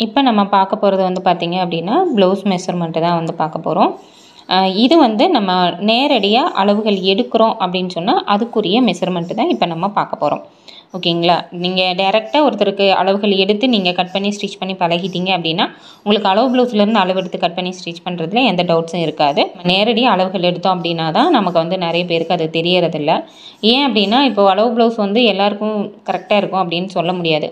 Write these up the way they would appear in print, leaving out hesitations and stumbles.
இப்போ நம்ம பார்க்க போகிறது வந்து பார்த்திங்க அப்படின்னா ப்ளவுஸ் மெஷர்மெண்ட்டு தான் வந்து பார்க்க போகிறோம். இது வந்து நம்ம நேரடியாக அளவுகள் எடுக்கிறோம் அப்படின்னு சொன்னால் அதுக்குரிய மெஷர்மெண்ட்டு தான் இப்போ நம்ம பார்க்க போகிறோம். ஓகேங்களா? நீங்கள் டைரெக்டாக ஒருத்தருக்கு அளவுகள் எடுத்து நீங்கள் கட் பண்ணி ஸ்டிச் பண்ணி பழகிட்டீங்க அப்படின்னா உங்களுக்கு அளவு ப்ளவுஸ்லேருந்து அளவு எடுத்து கட் பண்ணி ஸ்டிச் பண்ணுறதுல எந்த டவுட்ஸும் இருக்காது. நேரடியாக அளவுகள் எடுத்தோம் அப்படின்னா தான் நமக்கு வந்து நிறைய பேருக்கு அது தெரியறதில்ல. ஏன் அப்படின்னா இப்போது அளவு ப்ளவுஸ் வந்து எல்லாருக்கும் கரெக்டாக இருக்கும் அப்படின்னு சொல்ல முடியாது.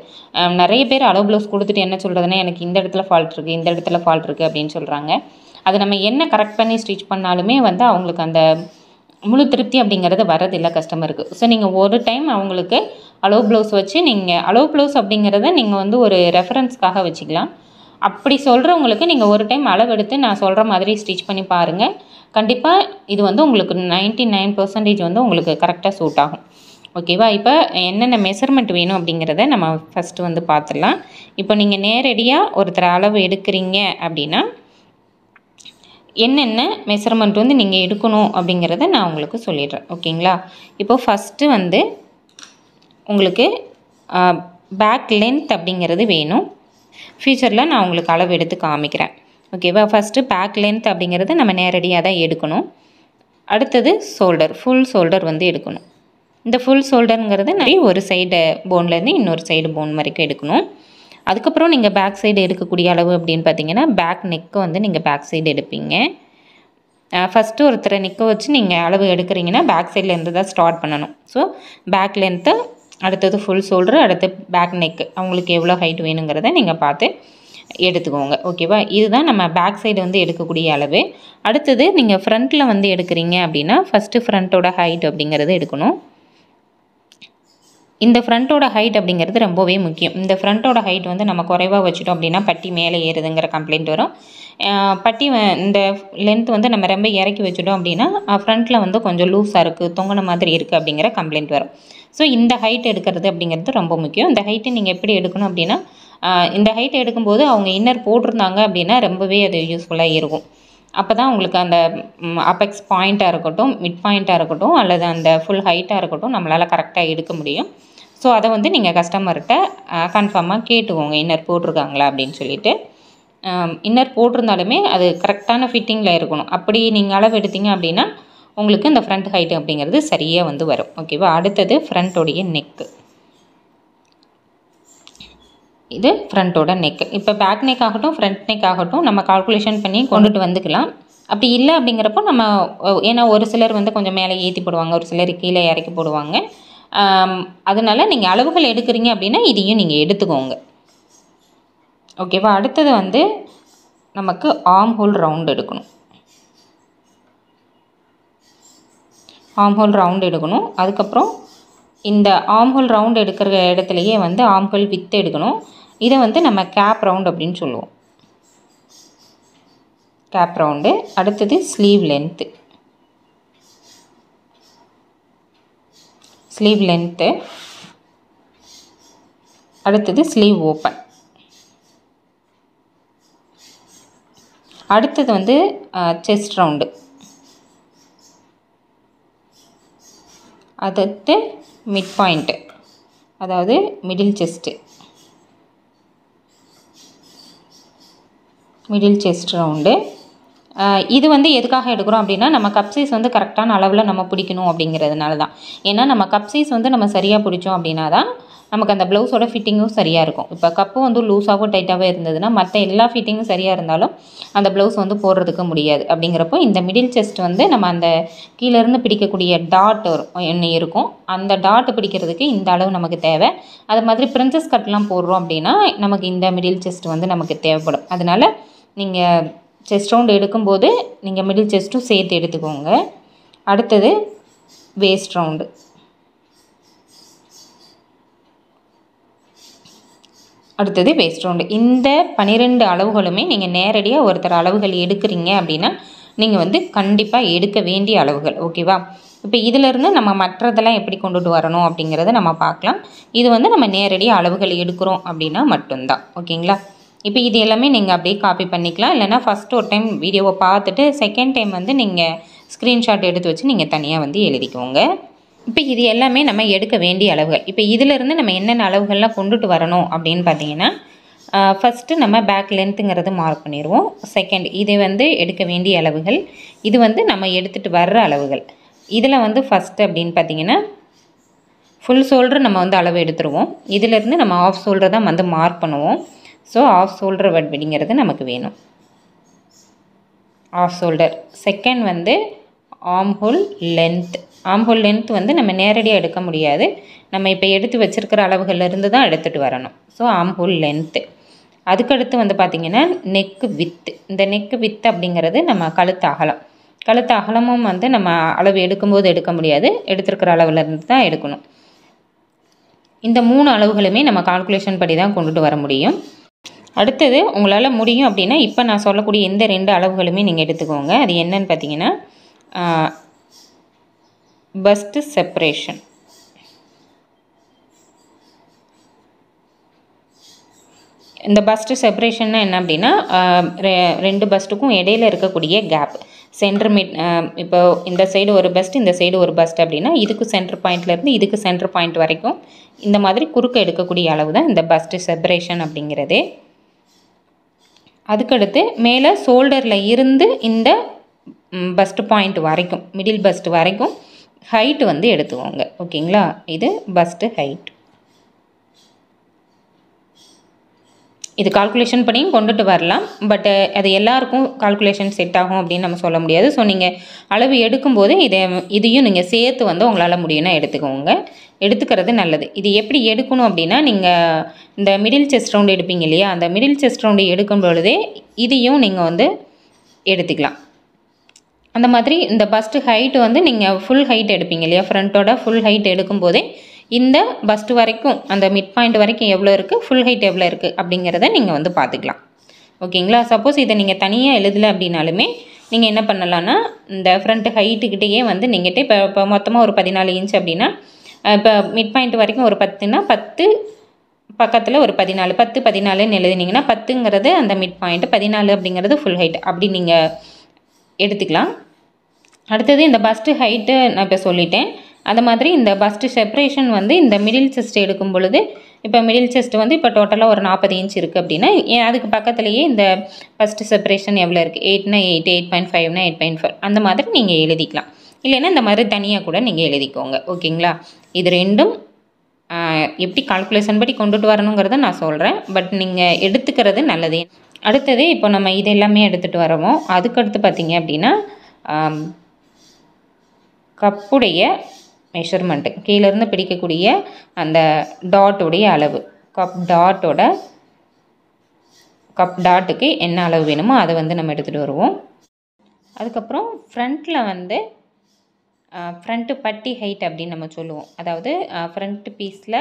நிறைய பேர் அளவு ப்ளவுஸ் கொடுத்துட்டு என்ன சொல்கிறதுனா எனக்கு இந்த இடத்துல ஃபால்ட் இருக்குது, இந்த இடத்துல ஃபால்ட் இருக்குது அப்படின்னு சொல்கிறாங்க. அது நம்ம என்ன கரெக்ட் பண்ணி ஸ்டிச் பண்ணாலுமே வந்து அவங்களுக்கு அந்த முழு திருப்தி அப்படிங்கிறது வரதில்லை கஸ்டமருக்கு. ஸோ நீங்கள் ஒரு டைம் அவங்களுக்கு அளவு ப்ளவுஸ் வச்சு நீங்கள் அளவு ப்ளவுஸ் அப்படிங்கிறத நீங்கள் வந்து ஒரு ரெஃபரன்ஸ்க்காக வச்சுக்கலாம். அப்படி சொல்கிறவங்களுக்கு நீங்கள் ஒரு டைம் அளவெடுத்து நான் சொல்கிற மாதிரி ஸ்டிச் பண்ணி பாருங்கள். கண்டிப்பாக இது வந்து உங்களுக்கு 99% வந்து உங்களுக்கு கரெக்டாக சூட் ஆகும். ஓகேவா? இப்போ என்னென்ன மெஷர்மெண்ட் வேணும் அப்படிங்கிறத நம்ம ஃபஸ்ட்டு வந்து பார்த்துடலாம். இப்போ நீங்கள் நேரடியாக ஒருத்தர் அளவு எடுக்கிறீங்க அப்படின்னா என்னென்ன மெஷர்மெண்ட் வந்து நீங்கள் எடுக்கணும் அப்படிங்கிறத நான் உங்களுக்கு சொல்லிடுறேன். ஓகேங்களா? இப்போ ஃபஸ்ட்டு வந்து உங்களுக்கு பேக் லென்த் அப்படிங்கிறது வேணும். ஃபியூச்சரில் நான் உங்களுக்கு அளவு எடுத்து காமிக்கிறேன். ஓகேவா? ஃபஸ்ட்டு பேக் லென்த் அப்படிங்கிறது நம்ம நேரடியாக தான் எடுக்கணும். அடுத்தது ஷோல்டர், ஃபுல் ஷோல்டர் வந்து எடுக்கணும். இந்த ஃபுல் ஷோல்டருங்கிறது நிறைய ஒரு சைடு போன்லேருந்து இன்னொரு சைடு போன் வரைக்கும் எடுக்கணும். அதுக்கப்புறம் நீங்கள் பேக் சைடு எடுக்கக்கூடிய அளவு அப்படின்னு பார்த்தீங்கன்னா பேக் நெக்கு வந்து நீங்கள் பேக் சைடு எடுப்பீங்க. ஃபஸ்ட்டு ஒருத்தரை நிற்க வச்சு நீங்கள் அளவு எடுக்கிறீங்கன்னா பேக் சைட்லேருந்து தான் ஸ்டார்ட் பண்ணணும். ஸோ பேக் லென்த்து, அடுத்தது ஃபுல் ஷோல்டரு, அடுத்து பேக் நெக்கு அவங்களுக்கு எவ்வளோ ஹைட் வேணுங்கிறத நீங்கள் பார்த்து எடுத்துக்கோங்க. ஓகேவா? இதுதான் நம்ம பேக் சைடு வந்து எடுக்கக்கூடிய அளவு. அடுத்தது நீங்கள் ஃப்ரண்ட்டில் வந்து எடுக்கிறீங்க அப்படின்னா ஃபஸ்ட்டு ஃப்ரண்ட்டோட ஹைட் அப்படிங்கிறது எடுக்கணும். இந்த ஃப்ரண்ட்டோட ஹைட் அப்படிங்கிறது ரொம்பவே முக்கியம். இந்த ஃப்ரண்ட்டோட ஹைட் வந்து நம்ம குறைவாக வச்சுட்டோம் அப்படின்னா பட்டி மேலே ஏறுதுங்கிற கம்ப்ளைண்ட் வரும். பட்டி இந்த லென்த் வந்து நம்ம ரொம்ப இறக்கி வச்சுட்டோம் அப்படின்னா ஃப்ரண்ட்டில் வந்து கொஞ்சம் லூஸாக இருக்குது, தொங்கின மாதிரி இருக்குது அப்படிங்கிற கம்ப்ளைண்ட் வரும். ஸோ இந்த ஹைட் எடுக்கிறது அப்படிங்கிறது ரொம்ப முக்கியம். இந்த ஹைட்டு நீங்கள் எப்படி எடுக்கணும் அப்படின்னா இந்த ஹைட் எடுக்கும்போது அவங்க இன்னர் போட்டிருந்தாங்க அப்படின்னா ரொம்பவே அது யூஸ்ஃபுல்லாக இருக்கும். அப்போ தான் உங்களுக்கு அந்த அப்பெக்ஸ் பாயிண்ட்டாக இருக்கட்டும், மிட் பாயிண்ட்டாக இருக்கட்டும், அல்லது அந்த ஃபுல் ஹைட்டாக இருக்கட்டும் நம்மளால் கரெக்டாக எடுக்க முடியும். ஸோ அதை வந்து நீங்கள் கஸ்டமர்கிட்ட கன்ஃபார்மாக கேட்டுக்கோங்க இன்னர் போட்டிருக்காங்களா அப்படின்னு சொல்லிட்டு. இன்னர் போட்டிருந்தாலுமே அது கரெக்டான ஃபிட்டிங்கில் இருக்கணும். அப்படி நீங்கள் அளவு எடுத்தீங்க அப்படின்னா உங்களுக்கு இந்த ஃப்ரண்ட் ஹைட்டு அப்படிங்கிறது சரியாக வந்து வரும். ஓகேவா? அடுத்தது ஃப்ரண்ட்டோடைய நெக்கு. இது ஃப்ரண்ட்டோட நெக்கு. இப்போ பேக் நெக் ஆகட்டும் ஃப்ரண்ட் நெக் ஆகட்டும் நம்ம கால்குலேஷன் பண்ணி கொண்டுட்டு வந்துக்கலாம். அப்படி இல்லை அப்படிங்கிறப்போ நம்ம ஏன்னா ஒரு சிலர் வந்து கொஞ்சம் மேலே ஏற்றி போடுவாங்க, ஒரு சிலர் கீழே இறக்கி போடுவாங்க. அதனால் நீங்கள் அளவுகள் எடுக்கிறீங்க அப்படின்னா இதையும் நீங்கள் எடுத்துக்கோங்க. ஓகேவா? அடுத்தது வந்து நமக்கு ஆர்ம் ஹோல் ரவுண்ட் எடுக்கணும். ஆர்ம் ஹோல் ரவுண்ட் எடுக்கணும். அதுக்கப்புறம் இந்த ஆர்ம் ஹோல் ரவுண்ட் எடுக்கிற இடத்துலையே வந்து ஆர்ம் ஹோல் வித்து எடுக்கணும். இதை வந்து நம்ம கேப் ரவுண்ட் அப்படின்னு சொல்லுவோம். Cap round. அடுத்தது ஸ்லீவ் லென்த்து. Sleeve length. அடுத்தது ஸ்லீவ் ஓப்பன். அடுத்தது வந்து செஸ்ட் ரவுண்டு. அடுத்து மிட் பாயிண்ட்டு, அதாவது middle chest. Middle chest round. இது வந்து எதுக்காக எடுக்கிறோம் அப்படின்னா நம்ம கப் சைஸ் வந்து கரெக்டான அளவில் நம்ம பிடிக்கணும் அப்படிங்கிறதுனால தான். ஏன்னா நம்ம கப் சைஸ் வந்து நம்ம சரியாக பிடிச்சோம் அப்படின்னா தான் நமக்கு அந்த ப்ளவுஸோட ஃபிட்டிங்கும் சரியாக இருக்கும். இப்போ கப்பு வந்து லூஸாகவும் டைட்டாகவே இருந்ததுன்னா மற்ற எல்லா ஃபிட்டிங்கும் சரியாக இருந்தாலும் அந்த ப்ளவுஸ் வந்து போடுறதுக்கு முடியாது. அப்படிங்கிறப்போ இந்த மிடில் செஸ்ட் வந்து நம்ம அந்த கீழேருந்து பிடிக்கக்கூடிய டாட் ஒன்று இருக்கும். அந்த டாட் பிடிக்கிறதுக்கு இந்த அளவு நமக்கு தேவை. அது மாதிரி பிரின்சஸ் கட்லாம் போடுறோம் அப்படின்னா நமக்கு இந்த மிடில் செஸ்ட் வந்து நமக்கு தேவைப்படும். அதனால் நீங்கள் செஸ்ட் ரவுண்ட் எடுக்கும்போது நீங்கள் மிடில் செஸ்ட்டும் சேர்த்து எடுத்துக்கோங்க. அடுத்தது வேஸ்ட் ரவுண்டு. அடுத்தது வேஸ்ட் ரவுண்டு. இந்த 12 அளவுகளுமே நீங்கள் நேரடியாக ஒருத்தர் அளவுகள் எடுக்கிறீங்க அப்படின்னா நீங்கள் வந்து கண்டிப்பாக எடுக்க வேண்டிய அளவுகள். ஓகேவா? இப்போ இதிலேருந்து நம்ம மற்றதெல்லாம் எப்படி கொண்டுட்டு வரணும் அப்படிங்கிறத நம்ம பார்க்கலாம். இது வந்து நம்ம நேரடியாக அளவுகள் எடுக்கிறோம் அப்படின்னா மட்டும்தான். ஓகேங்களா? இப்போ இது எல்லாமே நீங்கள் அப்படியே காப்பி பண்ணிக்கலாம். இல்லைனா ஃபஸ்ட்டு ஒரு டைம் வீடியோவை பார்த்துட்டு செகண்ட் டைம் வந்து நீங்கள் ஸ்க்ரீன்ஷாட் எடுத்து வச்சு நீங்கள் தனியாக வந்து எழுதிக்கோங்க. இப்போ இது எல்லாமே நம்ம எடுக்க வேண்டிய அளவுகள். இப்போ இதிலேருந்து நம்ம என்னென்ன அளவுகள்லாம் கொண்டுட்டு வரணும் அப்படின்னு பார்த்தீங்கன்னா ஃபஸ்ட்டு நம்ம பேக் லென்த்துங்கிறது மார்க் பண்ணிடுவோம். செகண்ட் இது வந்து எடுக்க வேண்டிய அளவுகள், இது வந்து நம்ம எடுத்துகிட்டு வர்ற அளவுகள். இதில் வந்து ஃபஸ்ட்டு அப்படின்னு பார்த்திங்கன்னா ஃபுல் ஷோல்டர் நம்ம வந்து அளவு எடுத்துருவோம். இதிலேருந்து நம்ம ஆஃப் ஷோல்டர் தான் வந்து மார்க் பண்ணுவோம். ஸோ ஆஃப் ஷோல்டர் அப்படிங்கிறது நமக்கு வேணும். Half shoulder. செகண்ட் வந்து ஆம்ஹோல் லென்த். ஆம்ஹோல் லென்த் வந்து நம்ம நேரடியாக எடுக்க முடியாது, நம்ம இப்போ எடுத்து வச்சுருக்கிற அளவுகள்லேருந்து தான் எடுத்துகிட்டு வரணும். So armhole length. அதுக்கடுத்து வந்து பார்த்திங்கன்னா நெக்கு வித்து. இந்த நெக்கு வித்து அப்படிங்கிறது நம்ம கழுத்து அகலம். கழுத்து அகலமும் வந்து நம்ம அளவு எடுக்கும்போது எடுக்க முடியாது, எடுத்துருக்கிற அளவுலேருந்து தான் எடுக்கணும். இந்த 3 அளவுகளுமே நம்ம கால்குலேஷன் படி தான் கொண்டுட்டு வர முடியும். அடுத்தது உங்களால் முடியும் அப்படின்னா இப்போ நான் சொல்லக்கூடிய இந்த 2 அளவுகளுமே நீங்கள் எடுத்துக்கோங்க. அது என்னன்னு பார்த்தீங்கன்னா பஸ்ட்டு செப்பரேஷன். இந்த பஸ்ட்டு செப்பரேஷன்னா என்ன அப்படின்னா 2 பஸ்ட்டுக்கும் இடையில இருக்கக்கூடிய கேப், சென்டர் மிட். இப்போ இந்த சைடு ஒரு பஸ்ட், இந்த சைடு ஒரு பஸ்ட் அப்படின்னா இதுக்கு சென்டர் பாயிண்ட்லேருந்து இதுக்கு சென்டர் பாயிண்ட் வரைக்கும் இந்த மாதிரி குறுக்க எடுக்கக்கூடிய அளவு தான் இந்த பஸ்ட்டு செப்பரேஷன் அப்படிங்கிறது. அதுக்கடுத்து மேலே ஷோல்டரில் இருந்து இந்த பஸ்ட் பாயிண்ட் வரைக்கும், மிடில் பஸ்ட் வரைக்கும் ஹைட் வந்து எடுத்துக்கோங்க. ஓகேங்களா, இது பஸ்ட்டு ஹைட். இது கால்குலேஷன் பண்ணியும் கொண்டுட்டு வரலாம், பட் அது எல்லாருக்கும் கால்குலேஷன் செட் ஆகும் அப்படின்னு நம்ம சொல்ல முடியாது. ஸோ நீங்கள் அளவு எடுக்கும்போது இதையும் நீங்கள் சேர்த்து வந்து உங்களால் முடியும்னா எடுத்துக்கோங்க, எடுத்துக்கிறது நல்லது. இது எப்படி எடுக்கணும் அப்படின்னா நீங்கள் இந்த மிடில் செஸ்ட் ரவுண்டு எடுப்பீங்க இல்லையா, அந்த மிடில் செஸ்ட் ரவுண்டு எடுக்கும் பொழுதே இதையும் நீங்கள் வந்து எடுத்துக்கலாம். அந்த மாதிரி இந்த பஸ்ட்டு ஹைட்டு வந்து நீங்கள் ஃபுல் ஹைட் எடுப்பீங்க இல்லையா, ஃப்ரண்ட்டோட ஃபுல் ஹைட் எடுக்கும்போதே இந்த பஸ்ட்டு வரைக்கும் அந்த மிட் பாயிண்ட் வரைக்கும் எவ்வளோ இருக்குது, ஃபுல் ஹைட் எவ்வளோ இருக்குது அப்படிங்கிறத நீங்கள் வந்து பார்த்துக்கலாம். ஓகேங்களா. சப்போஸ் இதை நீங்கள் தனியாக எழுதலை அப்படின்னாலுமே நீங்கள் என்ன பண்ணலான்னா இந்த ஃப்ரண்ட் ஹைட்டுக்கிட்டேயே வந்து நீங்கள்கிட்ட இப்போ மொத்தமாக ஒரு 14 இன்ச் அப்படின்னா இப்போ மிட் பாயிண்ட் வரைக்கும் ஒரு 10னா 10 பக்கத்தில் ஒரு 14, 10 14ன்னு எழுதினீங்கன்னா 10ங்கிறது அந்த மிட் பாயிண்ட், 14 அப்படிங்கிறது ஃபுல் ஹைட், அப்படி நீங்கள் எடுத்துக்கலாம். அடுத்தது இந்த பஸ்ட்டு ஹைட்டு நான் இப்போ சொல்லிட்டேன். அந்த மாதிரி இந்த பஸ்ட்டு செப்பரேஷன் வந்து இந்த மிடில் செஸ்ட் எடுக்கும் பொழுது இப்போ மிடில் செஸ்ட் வந்து இப்போ டோட்டலாக ஒரு 40 இன்ச் இருக்குது அப்படின்னா அதுக்கு பக்கத்துலேயே இந்த பஸ்ட்டு செப்பரேஷன் எவ்வளோ இருக்குது, 8னா 8, 8.5னா 8.5 அந்த மாதிரி நீங்கள் எழுதிக்கலாம். இல்லைன்னா இந்த மாதிரி தனியாக கூட நீங்கள் எழுதிக்கோங்க. ஓகேங்களா. இது ரெண்டும் எப்படி கால்குலேஷன் படி கொண்டுட்டு வரணுங்கிறத நான் சொல்கிறேன், பட் நீங்கள் எடுத்துக்கிறது நல்லது. அடுத்தது இப்போ நம்ம இது எல்லாமே எடுத்துகிட்டு வரவோம். அதுக்கடுத்து பார்த்திங்க அப்படின்னா கப்புடைய மெஷர்மெண்ட்டு, கீழேருந்து பிடிக்கக்கூடிய அந்த டாட்டுடைய அளவு, கப் டாட்டுக்கு என்ன அளவு வேணுமோ அதை வந்து நம்ம எடுத்துகிட்டு வருவோம். அதுக்கப்புறம் ஃப்ரண்ட்டில் வந்து ஃப்ரண்ட்டு பட்டி ஹைட் அப்படின்னு நம்ம சொல்லுவோம். அதாவது ஃப்ரண்ட் பீஸில்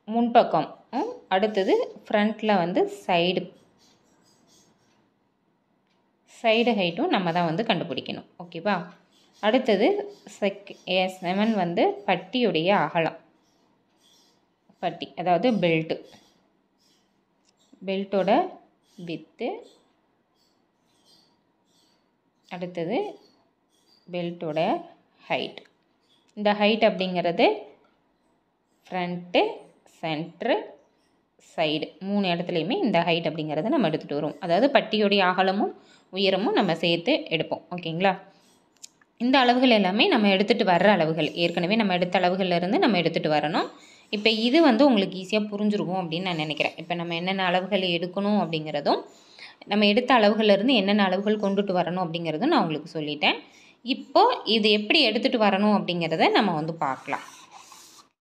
முன்பக்கம், அடுத்தது ஃப்ரண்ட்டில் வந்து சைடு ஹைட்டும் நம்ம தான் வந்து கண்டுபிடிக்கணும். ஓகேவா. அடுத்தது 7 வந்து பட்டியுடைய அகலம், பட்டி அதாவது பெல்ட்டோட வித்து, அடுத்தது பெல்ட்டோட ஹைட். இந்த ஹைட் அப்படிங்கிறது ஃப்ரண்ட்டு, சென்ட்ரு, சைடு 3 இடத்துலையுமே இந்த ஹைட் அப்படிங்கிறத நம்ம எடுத்துகிட்டு வருவோம். அதாவது பட்டியுடைய அகலமும் உயரமும் நம்ம சேர்த்து எடுப்போம். ஓகேங்களா. இந்த அளவுகள் எல்லாமே நம்ம எடுத்துகிட்டு வர்ற அளவுகள், ஏற்கனவே நம்ம எடுத்த அளவுகள்லேருந்து நம்ம எடுத்துகிட்டு வரணும். இப்போ இது வந்து உங்களுக்கு ஈஸியாக புரிஞ்சுருக்கும் அப்படின்னு நான் நினைக்கிறேன். இப்போ நம்ம என்னென்ன அளவுகள் எடுக்கணும் அப்படிங்கிறதும், நம்ம எடுத்த அளவுகள்லேருந்து என்னென்ன அளவுகள் கொண்டுட்டு வரணும் அப்படிங்கிறதும் நான் உங்களுக்கு சொல்லிட்டேன். இப்போ இது எப்படி எடுத்துகிட்டு வரணும் அப்படிங்கிறத நம்ம வந்து பார்க்கலாம்.